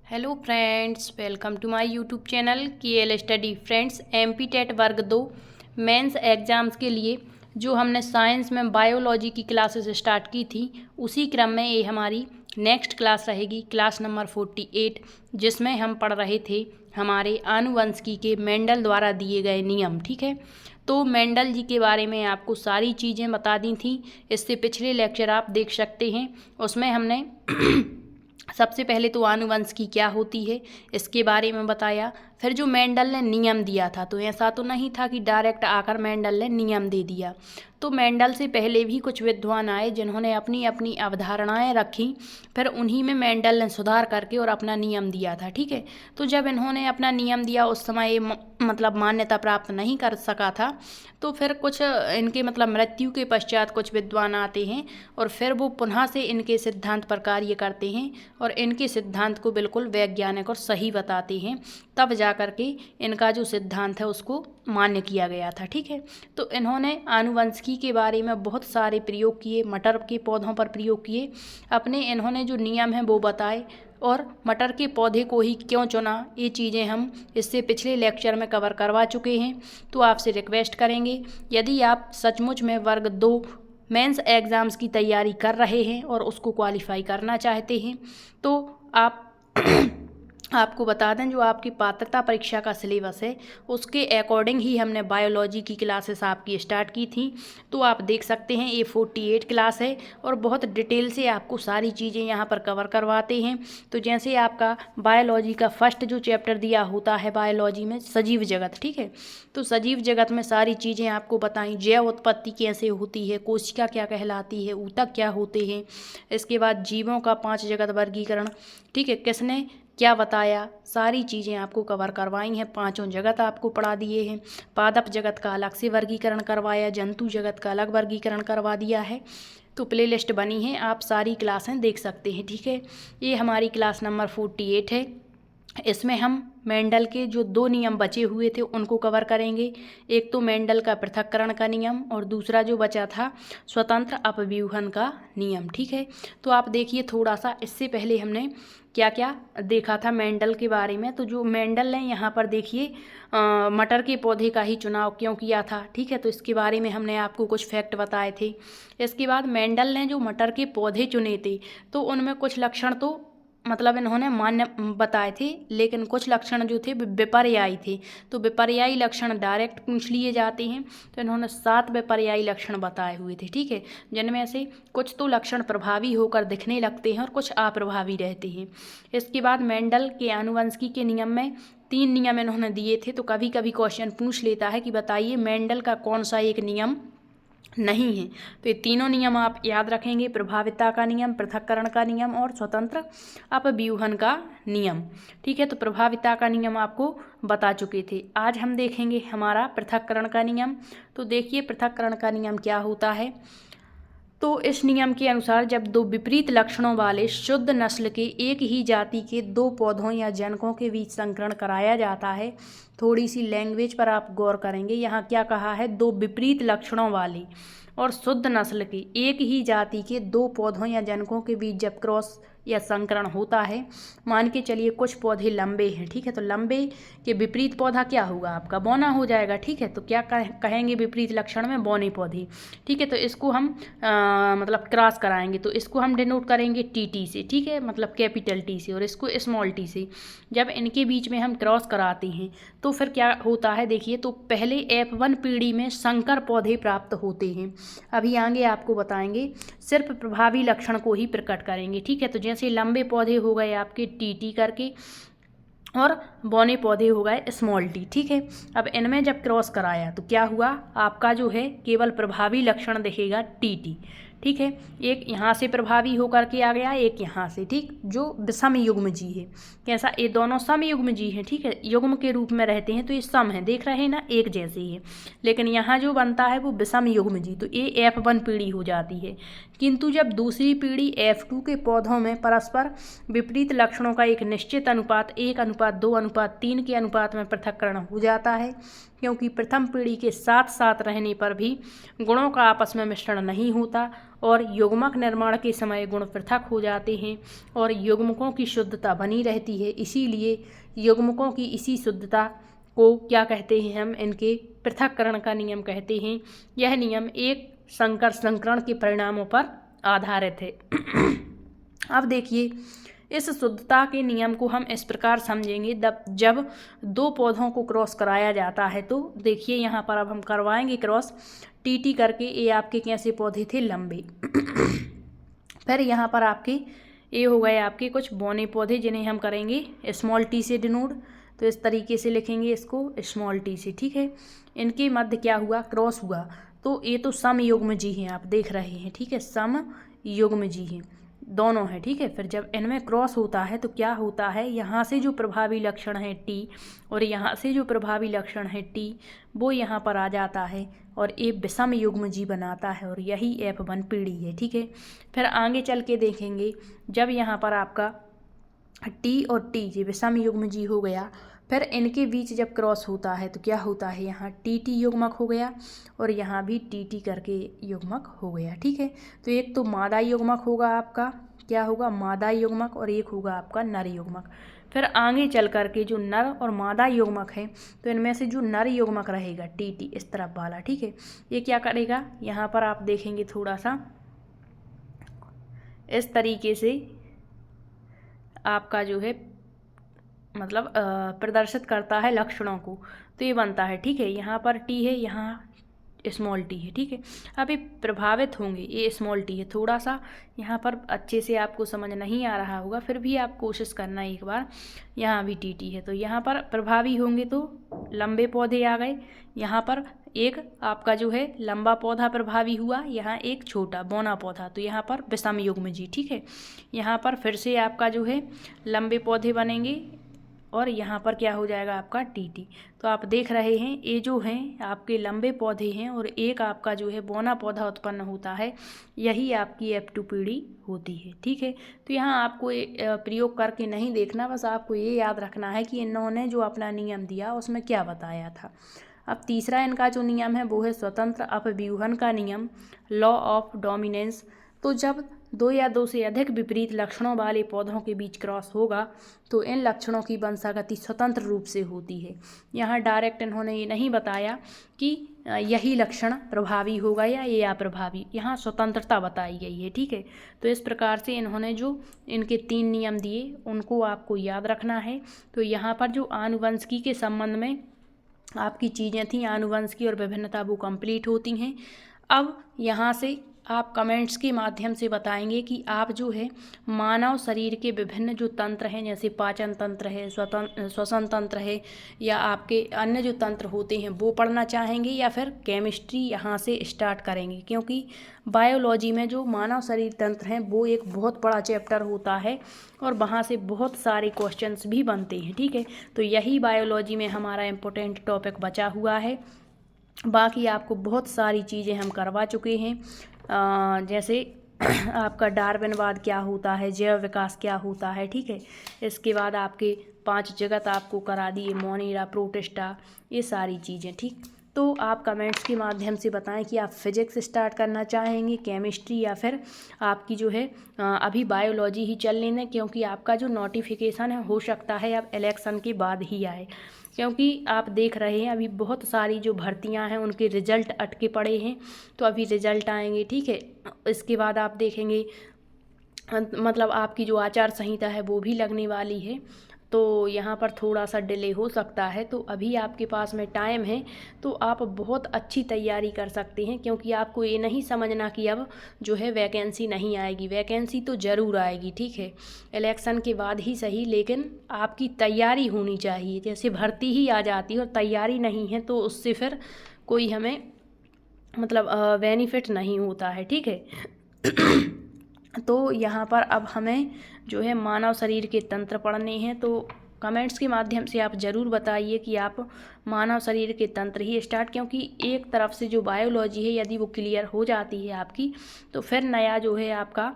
Hello friends, welcome to my YouTube channel KL study. Friends, MP TET वर्ग 2 mains exams के लिए जो हमने साइंस में बायोलॉजी की क्लासेस स्टार्ट की थी, उसी क्रम में ये हमारी नेक्स्ट क्लास रहेगी, क्लास नंबर 48, जिसमें हम पढ़ रहे थे हमारे आनुवंशिकी के मेंडल द्वारा दिए गए नियम। ठीक है, तो मेंडल जी के बारे में आपको सारी चीज़ें बता दी थी। इससे पिछले लेक्चर आप देख सकते हैं, उसमें हमने सबसे पहले तो आनुवंशिकी क्या होती है इसके बारे में बताया। फिर जो मेंडल ने नियम दिया था, तो ऐसा तो नहीं था कि डायरेक्ट आकर मेंडल ने नियम दे दिया। तो मेंडल से पहले भी कुछ विद्वान आए जिन्होंने अपनी अपनी अवधारणाएं रखी, फिर उन्हीं में मेंडल ने सुधार करके और अपना नियम दिया था। ठीक है, तो जब इन्होंने अपना नियम दिया उस समय ये मतलब मान्यता प्राप्त नहीं कर सका था। तो फिर कुछ इनके मतलब मृत्यु के पश्चात कुछ विद्वान आते हैं और फिर वो पुनः से इनके सिद्धांत पर कार्य करते हैं और इनके सिद्धांत को बिल्कुल वैज्ञानिक और सही बताते हैं। तब जा कर के इनका जो सिद्धांत है उसको मान्य किया गया था। ठीक है, तो इन्होंने आनुवंशिकी के बारे में बहुत सारे प्रयोग किए, मटर के पौधों पर प्रयोग किए, अपने इन्होंने जो नियम हैं वो बताए, और मटर के पौधे को ही क्यों चुना, ये चीज़ें हम इससे पिछले लेक्चर में कवर करवा चुके हैं। तो आपसे रिक्वेस्ट करेंगे, यदि आप सचमुच में वर्ग 2 मेंस एग्ज़ाम्स की तैयारी कर रहे हैं और उसको क्वालिफाई करना चाहते हैं, तो आप आपको बता दें, जो आपकी पात्रता परीक्षा का सिलेबस है उसके अकॉर्डिंग ही हमने बायोलॉजी की क्लासेस आपकी स्टार्ट की थी। तो आप देख सकते हैं ये 48 क्लास है और बहुत डिटेल से आपको सारी चीज़ें यहाँ पर कवर करवाते हैं। तो जैसे आपका बायोलॉजी का फर्स्ट जो चैप्टर दिया होता है बायोलॉजी में, सजीव जगत। ठीक है, तो सजीव जगत में सारी चीज़ें आपको बताई, जैव उत्पत्ति कैसे होती है, कोशिका क्या कहलाती है, ऊतक क्या होते हैं, इसके बाद जीवों का 5 जगत वर्गीकरण, ठीक है, किसने क्या बताया, सारी चीज़ें आपको कवर करवाई हैं। 5 जगत आपको पढ़ा दिए हैं, पादप जगत का अलग से वर्गीकरण करवाया, जंतु जगत का अलग वर्गीकरण करवा दिया है। तो प्ले लिस्ट बनी है, आप सारी क्लासें देख सकते हैं। ठीक है, ये हमारी क्लास नंबर 48 है। इसमें हम मेंडल के जो 2 नियम बचे हुए थे उनको कवर करेंगे। एक तो मेंडल का पृथक्करण का नियम और दूसरा जो बचा था स्वतंत्र अपव्यूहन का नियम। ठीक है, तो आप देखिए थोड़ा सा, इससे पहले हमने क्या क्या देखा था मेंडल के बारे में। तो जो मेंडल ने यहाँ पर देखिए मटर के पौधे का ही चुनाव क्यों किया था। ठीक है, तो इसके बारे में हमने आपको कुछ फैक्ट बताए थे। इसके बाद मेंडल ने जो मटर के पौधे चुने थे, तो उनमें कुछ लक्षण तो मतलब इन्होंने मान्य बताए थे, लेकिन कुछ लक्षण जो थे विपर्यायी थे। तो विपर्यायी लक्षण डायरेक्ट पूछ लिए जाते हैं, तो इन्होंने 7 विपर्यायी लक्षण बताए हुए थे। ठीक है, जिनमें से कुछ तो लक्षण प्रभावी होकर दिखने लगते हैं और कुछ अप्रभावी रहते हैं। इसके बाद मेंडल के आनुवंशिकी के नियम में 3 नियम इन्होंने दिए थे। तो कभी कभी क्वेश्चन पूछ लेता है कि बताइए मेंडल का कौन सा एक नियम नहीं है। तो ये तीनों नियम आप याद रखेंगे, प्रभाविता का नियम, पृथक्करण का नियम और स्वतंत्र अपव्यूहन का नियम। ठीक है, तो प्रभाविता का नियम आपको बता चुके थे। आज हम देखेंगे हमारा पृथक्करण का नियम। तो देखिए पृथक्करण का नियम क्या होता है। तो इस नियम के अनुसार जब 2 विपरीत लक्षणों वाले शुद्ध नस्ल के एक ही जाति के 2 पौधों या जनकों के बीच संकरण कराया जाता है, थोड़ी सी लैंग्वेज पर आप गौर करेंगे। यहाँ क्या कहा है, 2 विपरीत लक्षणों वाले और शुद्ध नस्ल के एक ही जाति के 2 पौधों या जनकों के बीच जब क्रॉस या संकरण होता है, मान के चलिए कुछ पौधे लंबे हैं। ठीक है, तो लंबे के विपरीत पौधा क्या होगा, आपका बौना हो जाएगा। ठीक है, तो क्या कहेंगे विपरीत लक्षण में, बौने पौधे। ठीक है, तो इसको हम मतलब क्रॉस कराएंगे, तो इसको हम डिनोट करेंगे TT से। ठीक है, मतलब कैपिटल T से, और इसको स्मॉल t से। जब इनके बीच में हम क्रॉस कराते हैं तो फिर क्या होता है, देखिए, तो पहले F1 पीढ़ी में संकर पौधे प्राप्त होते हैं। अभी आगे आपको बताएंगे, सिर्फ प्रभावी लक्षण को ही प्रकट करेंगे। ठीक है, तो जैसे लंबे पौधे हो गए आपके TT करके और बौने पौधे हो गए स्मॉल t। ठीक है, अब इनमें जब क्रॉस कराया तो क्या हुआ, आपका जो है केवल प्रभावी लक्षण दिखेगा TT। ठीक है, एक यहाँ से प्रभावी होकर के आ गया, एक यहाँ से। ठीक, जो विषम युग्म जी है, कैसा, ये दोनों सम युग्म जी हैं। ठीक है, युग्म के रूप में रहते हैं तो ये सम है, देख रहे हैं ना, एक जैसे ही है। लेकिन यहाँ जो बनता है वो विषम युग्म जी, तो ये F1 पीढ़ी हो जाती है। किंतु जब दूसरी पीढ़ी F2 के पौधों में परस्पर विपरीत लक्षणों का एक निश्चित अनुपात 1:2:3 के अनुपात में पृथक्करण हो जाता है, क्योंकि प्रथम पीढ़ी के साथ साथ रहने पर भी गुणों का आपस में मिश्रण नहीं होता और युग्मक निर्माण के समय गुण पृथक हो जाते हैं और युग्मकों की शुद्धता बनी रहती है। इसीलिए युग्मकों की इसी शुद्धता को क्या कहते हैं हम, इनके पृथक्करण का नियम कहते हैं। यह नियम एक संकर संकरण के परिणामों पर आधारित है। अब देखिए, इस शुद्धता के नियम को हम इस प्रकार समझेंगे, जब दो पौधों को क्रॉस कराया जाता है तो देखिए यहाँ पर अब हम करवाएंगे क्रॉस टी करके। ये आपके कैसे पौधे थे, लंबे। फिर यहाँ पर आपके ये हो गए आपके कुछ बौने पौधे, जिन्हें हम करेंगे स्मॉल टी से डिनोट। तो इस तरीके से लिखेंगे इसको स्मॉल टी से, ठीक है। इनके मध्य क्या हुआ, क्रॉस हुआ। तो ये तो समयुग्मजी हैं, आप देख रहे हैं, ठीक है, समयुग्मजी हैं, दोनों हैं, ठीक है। फिर जब इनमें क्रॉस होता है तो क्या होता है, यहाँ से जो प्रभावी लक्षण है टी और यहाँ से जो प्रभावी लक्षण है टी, वो यहाँ पर आ जाता है और ये विषम युग्मजी बनाता है और यही F1 पीढ़ी है, ठीक है। फिर आगे चल के देखेंगे, जब यहाँ पर आपका टी और टी ये विषम युग्मजी हो गया, फिर इनके बीच जब क्रॉस होता है तो क्या होता है, यहाँ टी युग्मक हो गया और यहाँ भी टी करके युग्मक हो गया, ठीक है। तो एक तो मादा युग्मक होगा आपका, क्या होगा, मादा युग्मक, और एक होगा आपका नर युग्मक। फिर आगे चल करके जो नर और मादा युग्मक है, तो इनमें से जो नर युग्मक रहेगा टी इस तरफ वाला, ठीक है, ये क्या करेगा, यहाँ पर आप देखेंगे थोड़ा सा इस तरीके से आपका जो है मतलब प्रदर्शित करता है लक्षणों को। तो ये बनता है, ठीक है, यहाँ पर टी है, यहाँ स्मॉल टी है, ठीक है। अब ये प्रभावित होंगे, ये स्मॉल टी है, थोड़ा सा यहाँ पर अच्छे से आपको समझ नहीं आ रहा होगा, फिर भी आप कोशिश करना एक बार। यहाँ भी टी है, तो यहाँ पर प्रभावी होंगे तो लंबे पौधे आ गए। यहाँ पर एक आपका जो है लंबा पौधा प्रभावी हुआ, यहाँ एक छोटा बौना पौधा, तो यहाँ पर विषम युग्मजी, ठीक है। यहाँ पर फिर से आपका जो है लंबे पौधे बनेंगे और यहाँ पर क्या हो जाएगा आपका टी। तो आप देख रहे हैं ये जो हैं आपके लंबे पौधे हैं और एक आपका जो है बौना पौधा उत्पन्न होता है, यही आपकी F2 पीढ़ी होती है, ठीक है। तो यहाँ आपको प्रयोग करके नहीं देखना, बस आपको ये याद रखना है कि इन्होंने जो अपना नियम दिया उसमें क्या बताया था। अब तीसरा इनका जो नियम है वो है स्वतंत्र अपव्यूहन का नियम, लॉ ऑफ डोमिनेंस। तो जब दो या दो से अधिक विपरीत लक्षणों वाले पौधों के बीच क्रॉस होगा तो इन लक्षणों की वंशागति स्वतंत्र रूप से होती है। यहाँ डायरेक्ट इन्होंने ये नहीं बताया कि यही लक्षण प्रभावी होगा या ये अप्रभावी, यहाँ स्वतंत्रता बताई गई है, ठीक है। तो इस प्रकार से इन्होंने जो इनके 3 नियम दिए उनको आपको याद रखना है। तो यहाँ पर जो आनुवंशिकी के संबंध में आपकी चीज़ें थी, आनुवंशिकी और विभिन्नता, वो कंप्लीट होती हैं। अब यहाँ से आप कमेंट्स के माध्यम से बताएंगे कि आप जो है मानव शरीर के विभिन्न जो तंत्र हैं, जैसे पाचन तंत्र है, श्वसन तंत्र है, या आपके अन्य जो तंत्र होते हैं वो पढ़ना चाहेंगे या फिर केमिस्ट्री यहाँ से स्टार्ट करेंगे, क्योंकि बायोलॉजी में जो मानव शरीर तंत्र हैं वो एक बहुत बड़ा चैप्टर होता है और वहाँ से बहुत सारे क्वेश्चंस भी बनते हैं, ठीक है। तो यही बायोलॉजी में हमारा इम्पोर्टेंट टॉपिक बचा हुआ है। बाकी आपको बहुत सारी चीज़ें हम करवा चुके हैं, जैसे आपका डार्विनवाद क्या होता है, जैव विकास क्या होता है, ठीक है। इसके बाद आपके 5 जगत आपको करा दिए, मोनेरा, प्रोटिस्टा, ये सारी चीज़ें, ठीक। तो आप कमेंट्स के माध्यम से बताएं कि आप फिजिक्स स्टार्ट करना चाहेंगे, केमिस्ट्री, या फिर आपकी जो है अभी बायोलॉजी ही चल लेना, क्योंकि आपका जो नोटिफिकेशन है हो सकता है अब इलेक्शन के बाद ही आए, क्योंकि आप देख रहे हैं अभी बहुत सारी जो भर्तियां हैं उनके रिजल्ट अटके पड़े हैं। तो अभी रिजल्ट आएंगे, ठीक है। इसके बाद आप देखेंगे मतलब आपकी जो आचार संहिता है वो भी लगने वाली है, तो यहाँ पर थोड़ा सा डिले हो सकता है। तो अभी आपके पास में टाइम है, तो आप बहुत अच्छी तैयारी कर सकते हैं, क्योंकि आपको ये नहीं समझना कि अब जो है वैकेंसी नहीं आएगी, वैकेंसी तो ज़रूर आएगी, ठीक है, इलेक्शन के बाद ही सही, लेकिन आपकी तैयारी होनी चाहिए। जैसे भर्ती ही आ जाती है और तैयारी नहीं है तो उससे फिर कोई हमें मतलब बेनिफिट नहीं होता है, ठीक है। तो यहाँ पर अब हमें जो है मानव शरीर के तंत्र पढ़ने हैं, तो कमेंट्स के माध्यम से आप ज़रूर बताइए कि आप मानव शरीर के तंत्र ही स्टार्ट, क्योंकि एक तरफ से जो बायोलॉजी है यदि वो क्लियर हो जाती है आपकी, तो फिर नया जो है आपका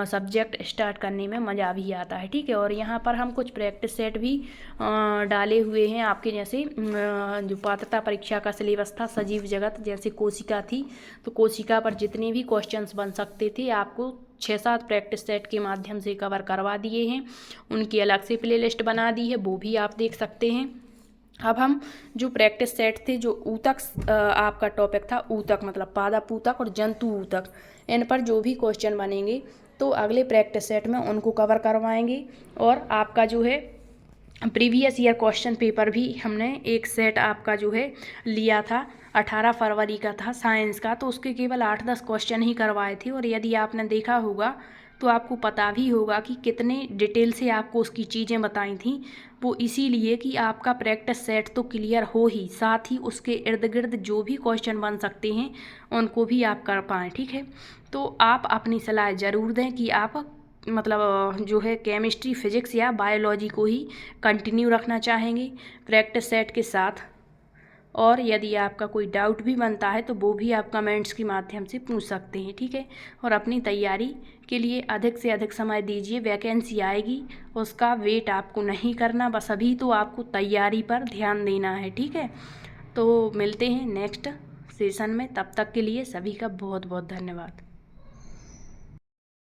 सब्जेक्ट स्टार्ट करने में मज़ा भी आता है। ठीक है, और यहाँ पर हम कुछ प्रैक्टिस सेट भी डाले हुए हैं आपके, जैसे जो पात्रता परीक्षा का सिलेबस था सजीव जगत, जैसे कोशिका थी तो कोशिका पर जितने भी क्वेश्चंस बन सकते थे आपको 6-7 प्रैक्टिस सेट के माध्यम से कवर करवा दिए हैं। उनकी अलग से प्लेलिस्ट बना दी है, वो भी आप देख सकते हैं। अब हम जो प्रैक्टिस सेट थे, जो ऊतक आपका टॉपिक था, ऊतक मतलब पादप ऊतक और जंतु ऊतक, इन पर जो भी क्वेश्चन बनेंगे तो अगले प्रैक्टिस सेट में उनको कवर करवाएंगे। और आपका जो है प्रीवियस ईयर क्वेश्चन पेपर भी हमने एक सेट आपका जो है लिया था, 18 फरवरी का था साइंस का, तो उसके केवल 8-10 क्वेश्चन ही करवाए थे। और यदि आपने देखा होगा तो आपको पता भी होगा कि कितने डिटेल से आपको उसकी चीज़ें बताई थी। वो इसीलिए कि आपका प्रैक्टिस सेट तो क्लियर हो ही, साथ ही उसके इर्द गिर्द जो भी क्वेश्चन बन सकते हैं उनको भी आप कर पाएँ। ठीक है, तो आप अपनी सलाह ज़रूर दें कि आप मतलब जो है केमिस्ट्री, फिजिक्स या बायोलॉजी को ही कंटिन्यू रखना चाहेंगे प्रैक्टिस सेट के साथ। और यदि आपका कोई डाउट भी बनता है तो वो भी आप कमेंट्स के माध्यम से पूछ सकते हैं। ठीक है, और अपनी तैयारी के लिए अधिक से अधिक समय दीजिए। वैकेंसी आएगी, उसका वेट आपको नहीं करना, बस अभी तो आपको तैयारी पर ध्यान देना है। ठीक है, तो मिलते हैं नेक्स्ट सेशन में, तब तक के लिए सभी का बहुत बहुत धन्यवाद।